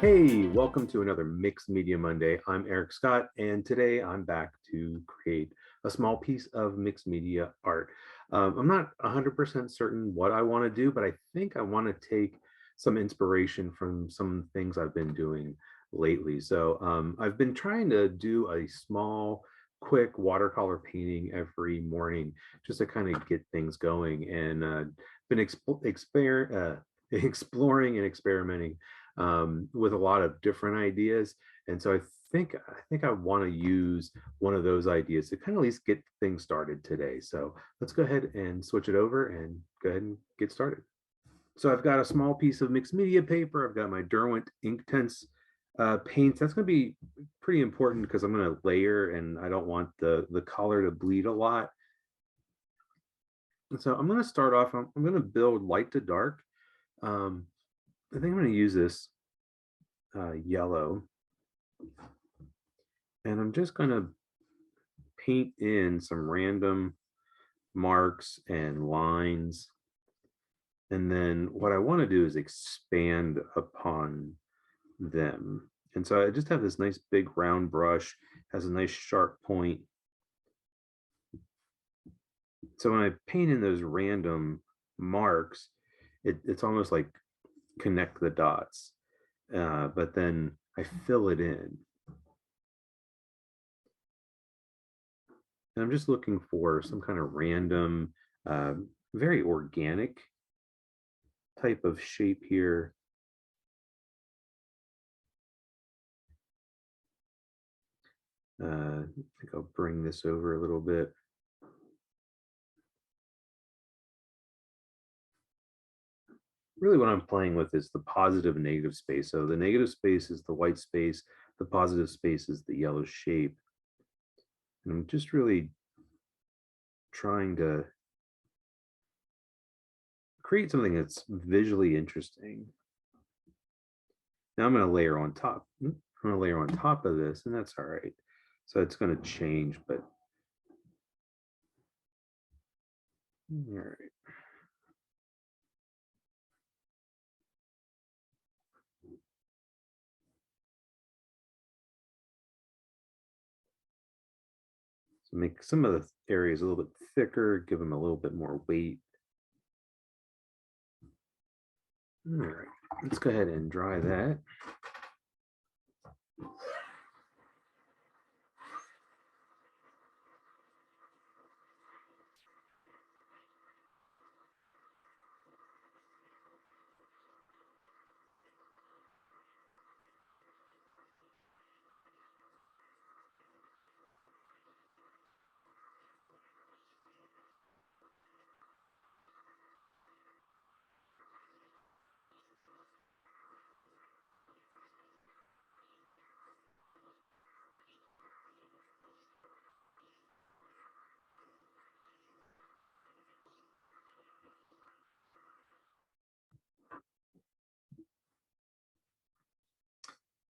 Hey, welcome to another Mixed Media Monday. I'm Eric Scott, and today I'm back to create a small piece of mixed media art. I'm not 100% certain what I want to do, but I think I want to take some inspiration from some things I've been doing lately. So I've been trying to do a small, quick watercolor painting every morning just to kind of get things going, and been exploring and experimenting with a lot of different ideas. And so I think I want to use one of those ideas to kind of at least get things started today. So let's go ahead and switch it over and go ahead and get started. So I've got a small piece of mixed media paper. I've got my Derwent Inktense paints. That's going to be pretty important because I'm going to layer, and I don't want the color to bleed a lot. And so I'm going to start off. I'm going to build light to dark. I think I'm going to use this yellow, and I'm just going to paint in some random marks and lines. And then what I want to do is expand upon them. And so I just have this nice big round brush, has a nice sharp point. So when I paint in those random marks, it's almost like connect the dots, but then I fill it in. And I'm just looking for some kind of random, very organic type of shape here. I think I'll bring this over a little bit. Really what I'm playing with is the positive and negative space. So the negative space is the white space, the positive space is the yellow shape. And I'm just really trying to create something that's visually interesting. Now I'm going to layer on top. I'm going to layer on top of this, and that's all right. So it's going to change, but all right. So make some of the areas a little bit thicker, give them a little bit more weight. All right, let's go ahead and dry that.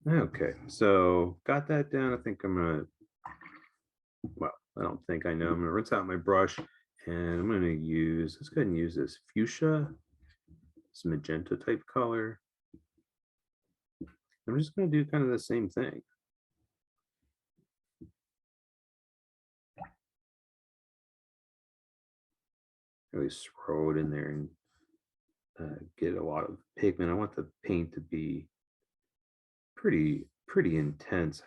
Okay, so got that down. I think I'm gonna, well, I don't think I know. I'm gonna rinse out my brush, and I'm gonna use, let's go ahead and use this fuchsia, this magenta type color. I'm just gonna do kind of the same thing. Really swirl it in there and get a lot of pigment. I want the paint to be pretty intense.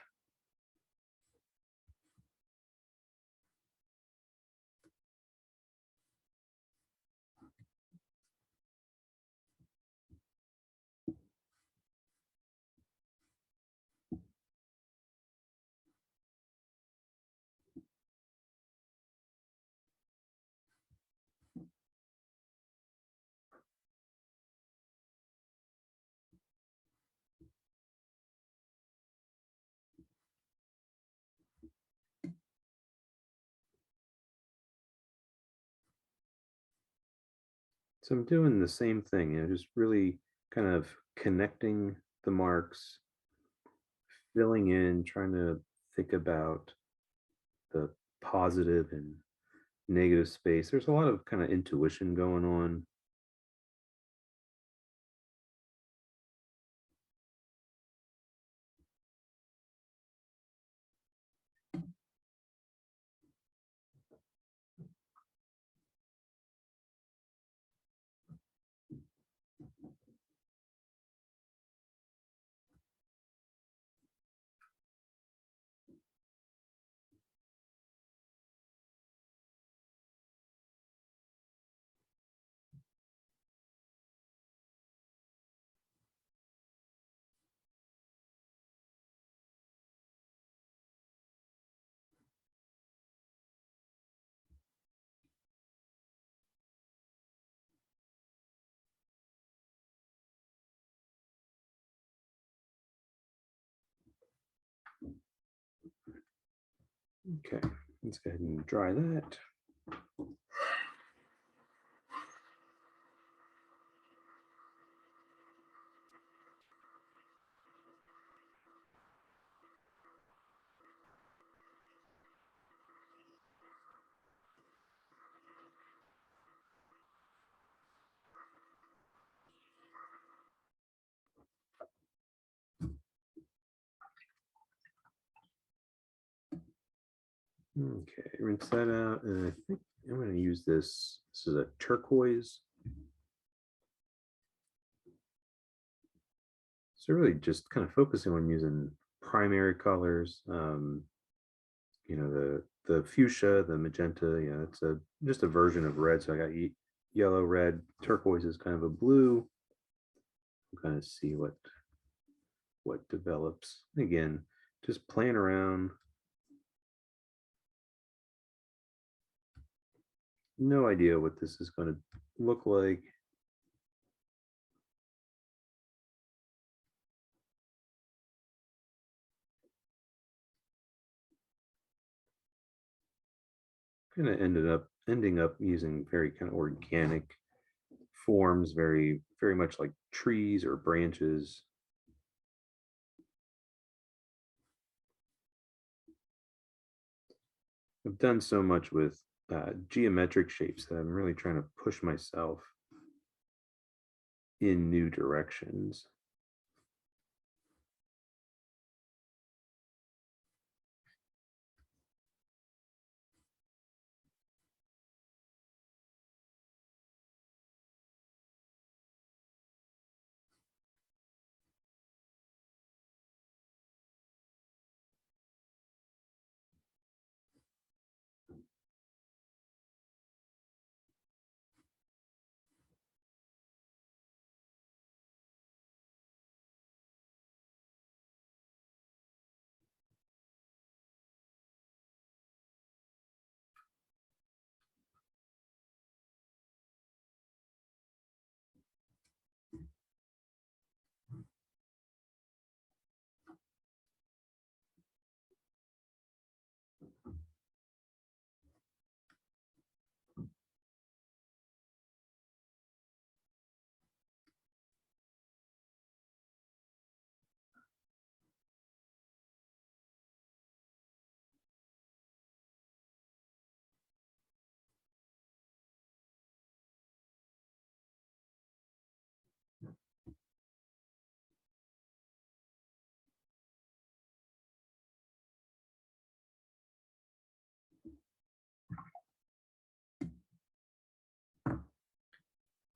So I'm doing the same thing, just really kind of connecting the marks, filling in, trying to think about the positive and negative space. There's a lot of kind of intuition going on. Okay, let's go ahead and dry that. Okay, rinse that out, and I think I'm going to use this. This is a turquoise. So really just kind of focusing on using primary colors. The fuchsia, the magenta. Yeah, it's a just a version of red. So I got yellow, red, turquoise is kind of a blue. We'll kind of see what develops. Again, just playing around. No idea what this is going to look like. Kind of ending up using very kind of organic forms, very much like trees or branches. I've done so much with geometric shapes that I'm really trying to push myself in new directions.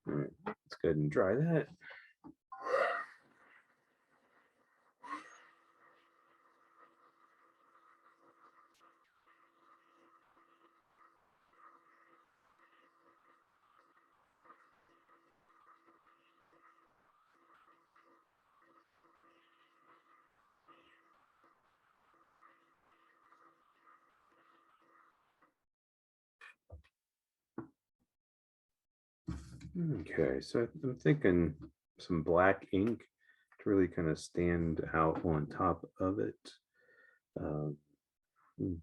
All right, let's go ahead and dry that. Okay, so I'm thinking some black ink to really kind of stand out on top of it. Um, hmm.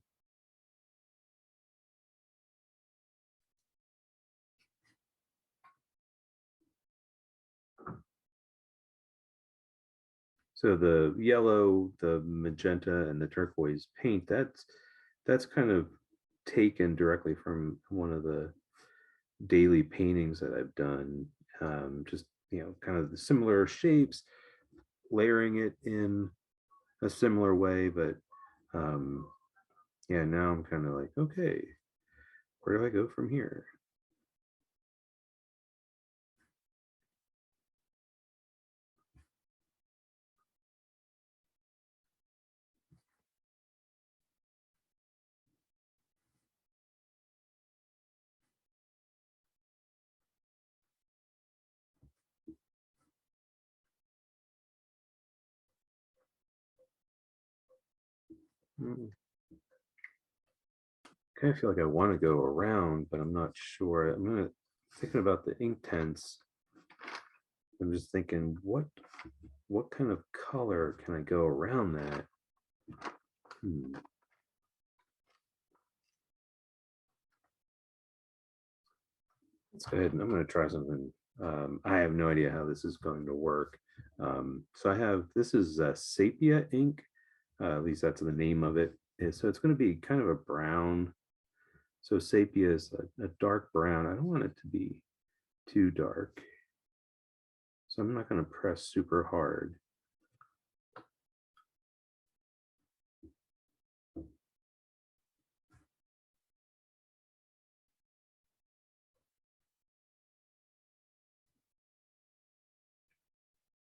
So the yellow, the magenta, and the turquoise paint, that's kind of taken directly from one of the daily paintings that I've done. Just kind of the similar shapes, layering it in a similar way, but um, yeah, now I'm kind of like, okay, where do I go from here? Mm, kind of feel like I want to go around, but I'm not sure. Thinking about the Inktense. I'm just thinking, what kind of color can I go around that? Hmm. let's go ahead and I'm going to try something. I have no idea how this is going to work. So I have, this is sepia ink. At least that's the name of it. So it's going to be kind of a brown. So sepia is a dark brown. I don't want it to be too dark. So I'm not going to press super hard.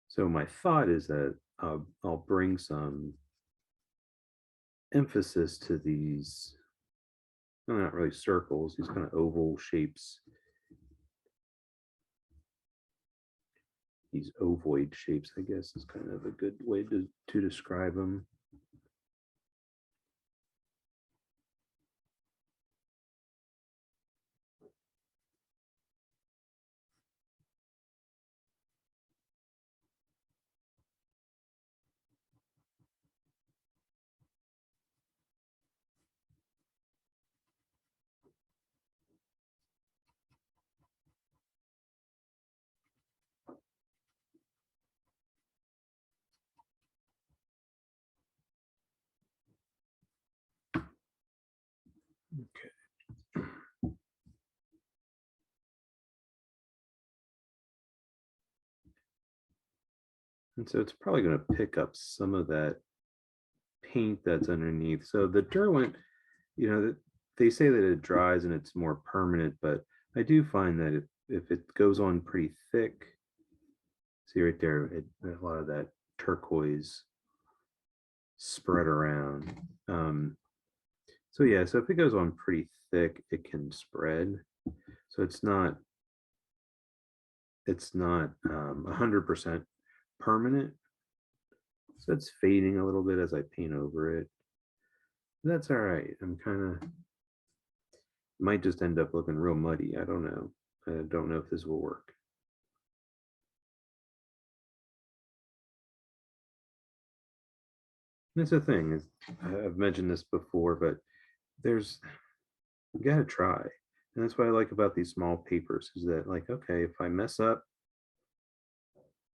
So my thought is that I'll bring some emphasis to these, well, not really circles, these kind of oval shapes, these ovoid shapes, I guess is kind of a good way to describe them. Okay. And so it's probably going to pick up some of that paint that's underneath. So the Derwent, you know, they say that it dries and it's more permanent, but I do find that if it goes on pretty thick, see right there, a lot of that turquoise spread around. So yeah, so if it goes on pretty thick, it can spread. So it's not 100% permanent. So it's fading a little bit as I paint over it. That's all right. I'm kind of might just end up looking real muddy. I don't know. I don't know if this will work. That's the thing is I've mentioned this before, but there's you gotta try. And that's what I like about these small papers is that like, okay, if I mess up,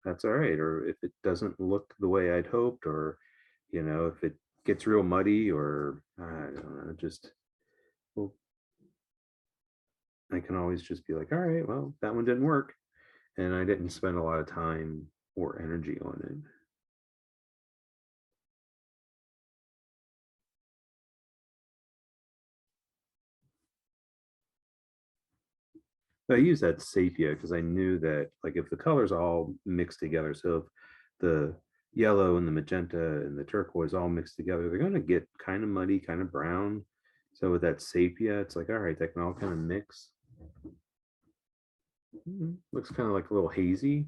that's all right. Or if it doesn't look the way I'd hoped, or if it gets real muddy or I don't know, just well, I can always just be like, all right, well, that one didn't work. And I didn't spend a lot of time or energy on it. I use that sepia because I knew that like if the colors all mixed together, so if the yellow and the magenta and the turquoise all mixed together, they're going to get kind of muddy, kind of brown. So with that sepia, it's like, all right, that can all kind of mix. Looks kind of like a little hazy.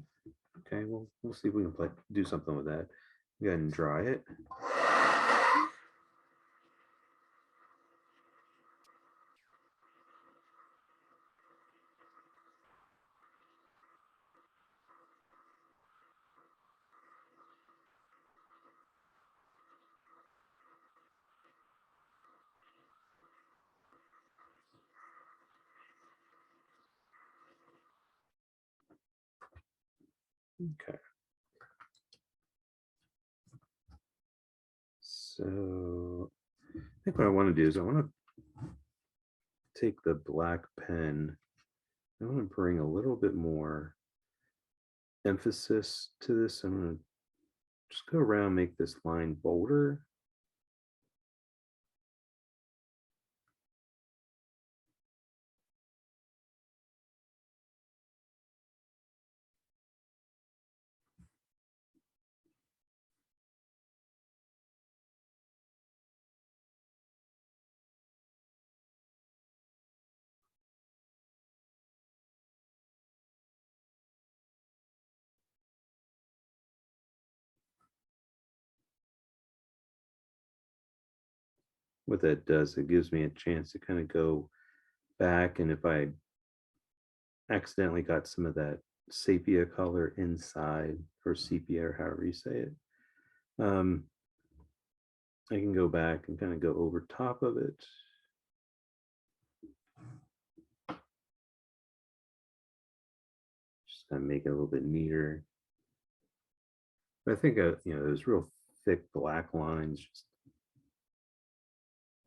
Okay, well, we'll see if we can do something with that. Go ahead and dry it. Okay. So I think what I want to do is I want to take the black pen. I want to bring a little bit more emphasis to this. I'm going to just go around, make this line bolder. What that does, it gives me a chance to kind of go back. And if I accidentally got some of that sepia color inside, or sepia, or however you say it, um, I can go back and kind of go over top of it. kind of make it a little bit neater. But I think those real thick black lines just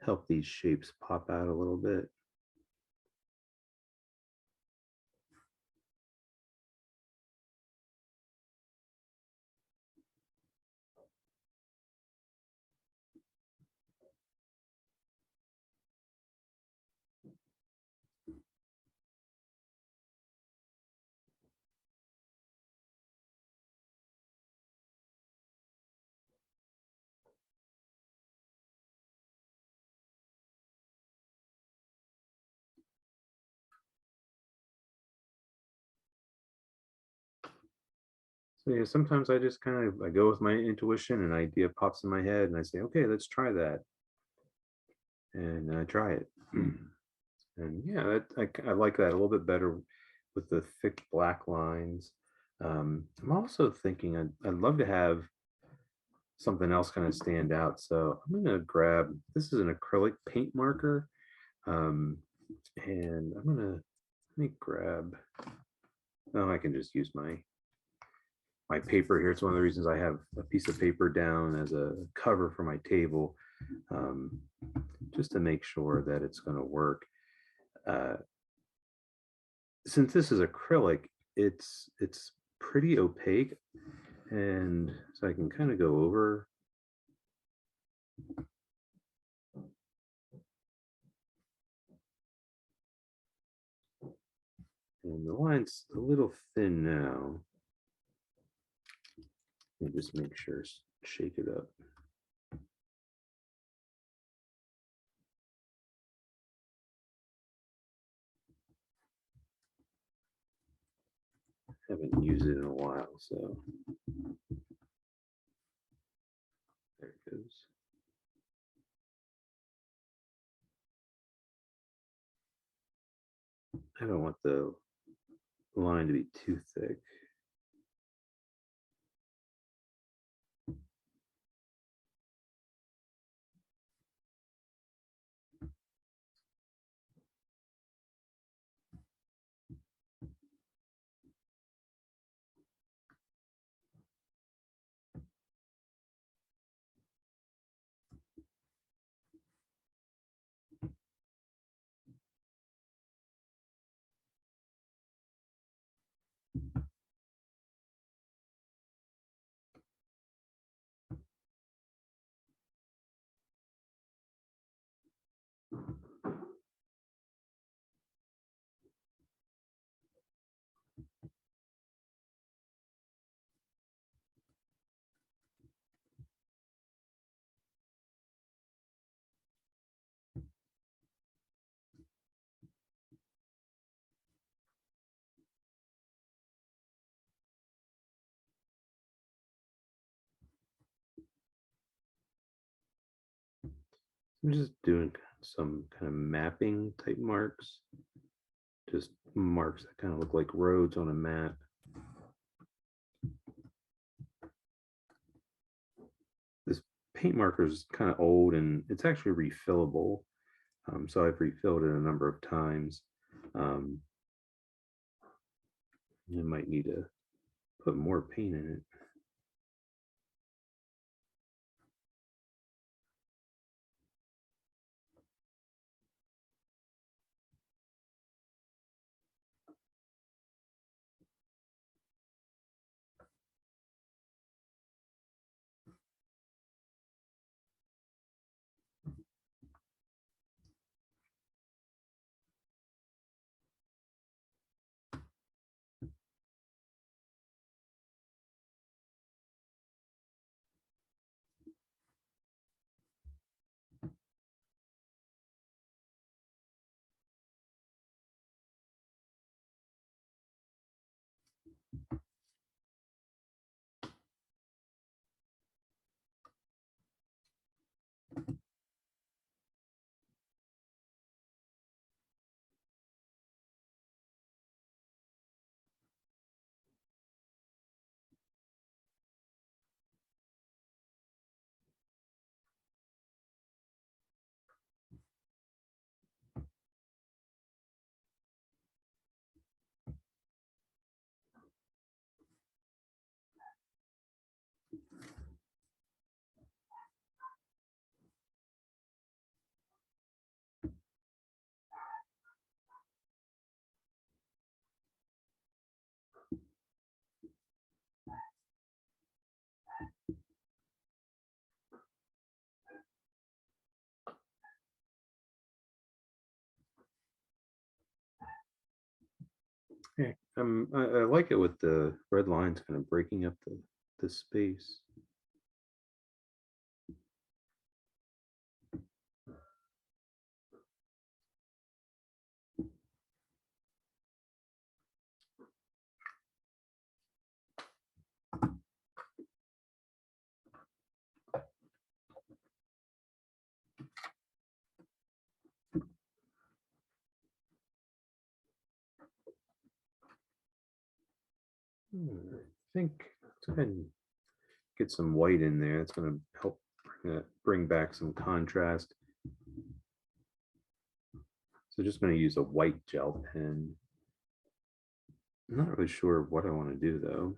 help these shapes pop out a little bit. So yeah, sometimes I just kind of I go with my intuition, an idea pops in my head, and I say, okay, let's try that, and I try it. And yeah, I like that a little bit better with the thick black lines. I'm also thinking I'd love to have something else kind of stand out. So I'm going to grab, this is an acrylic paint marker. Um, and let me grab, oh, I can just use my paper here. It's one of the reasons I have a piece of paper down as a cover for my table, um, just to make sure that it's going to work. Uh, since this is acrylic, it's pretty opaque, and so I can kind of go over. And the line's a little thin now. And just make sure, shake it up. Haven't used it in a while, so there it goes. I don't want the line to be too thick. I'm just doing some kind of mapping type marks, just marks that kind of look like roads on a map. This paint marker is kind of old and it's actually refillable. So I've refilled it a number of times. You might need to put more paint in it. I like it with the red lines kind of breaking up the space. I think let's go ahead and get some white in there. It's going to help bring back some contrast. So just going to use a white gel pen. I'm not really sure what I want to do though.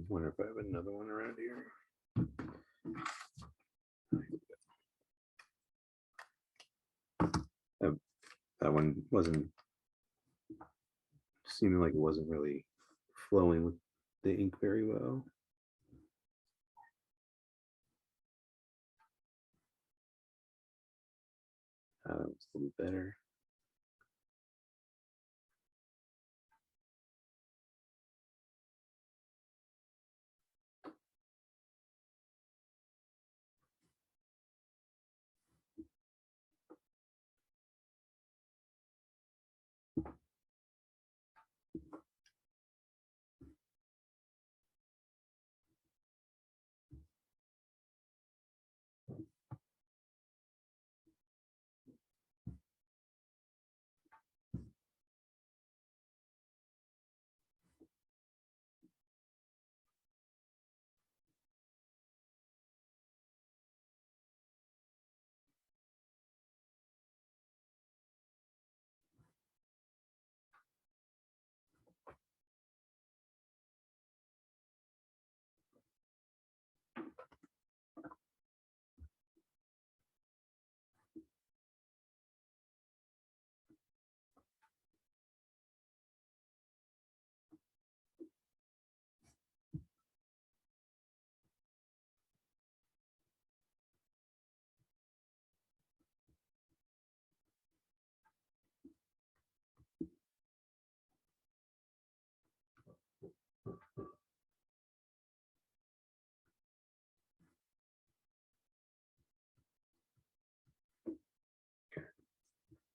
Wonder if I have another one around here. That, that one wasn't seeming like it wasn't really flowing with the ink very well. That was a little better.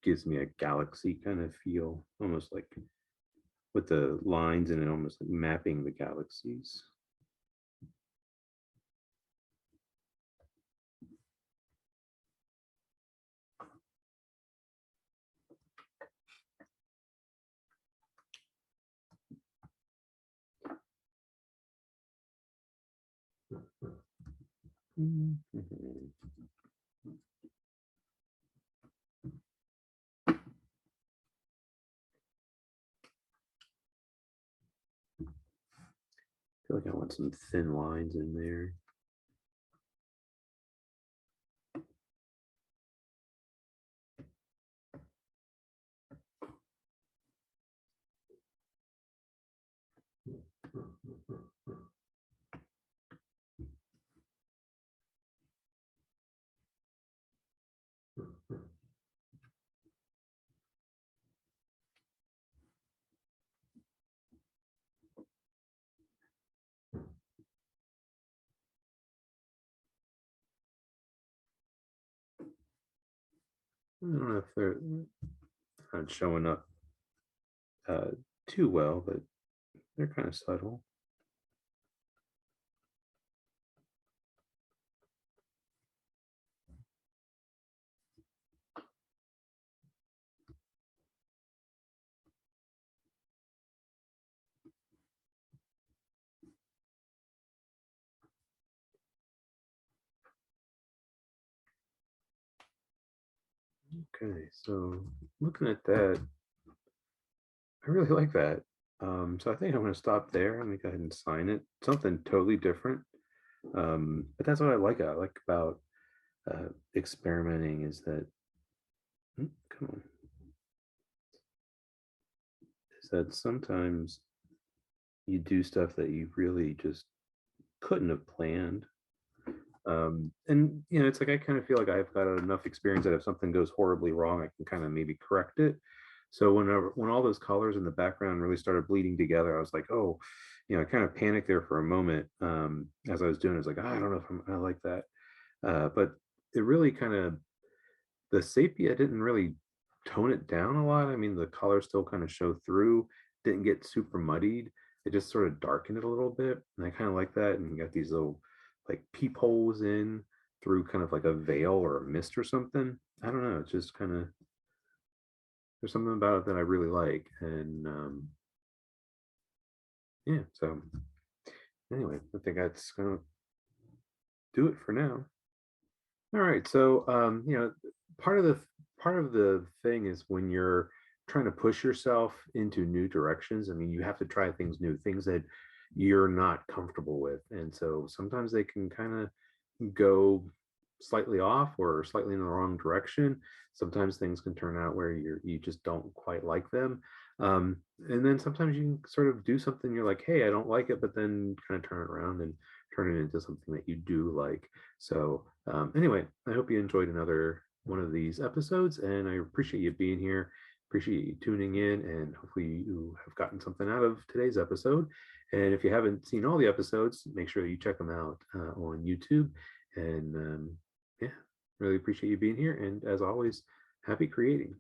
Gives me a galaxy kind of feel, almost like with the lines and it almost like mapping the galaxies. Mhm. I feel like I want some thin lines in there. I don't know if they're not showing up uh, too well, but they're kind of subtle. Okay, so looking at that, I really like that. So I think I'm going to stop there. I'm going to go ahead and sign it. Something totally different. But that's what I like about experimenting is that, come on, is that sometimes you do stuff that you really just couldn't have planned. And it's like I kind of feel like I've got enough experience that if something goes horribly wrong, I can kind of maybe correct it. So when all those colors in the background really started bleeding together, I was like, oh, I kind of panicked there for a moment as I was doing. It. I was like, "Ah, I don't know if I like that, but it really kind of the sepia didn't really tone it down a lot. I mean, the colors still kind of show through, didn't get super muddied. It just sort of darkened it a little bit. And I kind of like that. And you got these little like peepholes in through kind of like a veil or a mist or something. I don't know. It's just kind of, there's something about it that I really like. And yeah, so anyway, I think that's going to do it for now. All right. So, part of the part of the thing is when you're trying to push yourself into new directions. I mean, you have to try things new, things that you're not comfortable with, and so sometimes they can kind of go slightly off or slightly in the wrong direction. Sometimes things can turn out where you just don't quite like them, and then sometimes you can sort of do something you're like, hey, I don't like it, but then kind of turn it around and turn it into something that you do like. So, anyway, I hope you enjoyed another one of these episodes, and I appreciate you being here. Appreciate you tuning in, and hopefully, you have gotten something out of today's episode. And if you haven't seen all the episodes, make sure you check them out on YouTube. And yeah, really appreciate you being here. And as always, happy creating.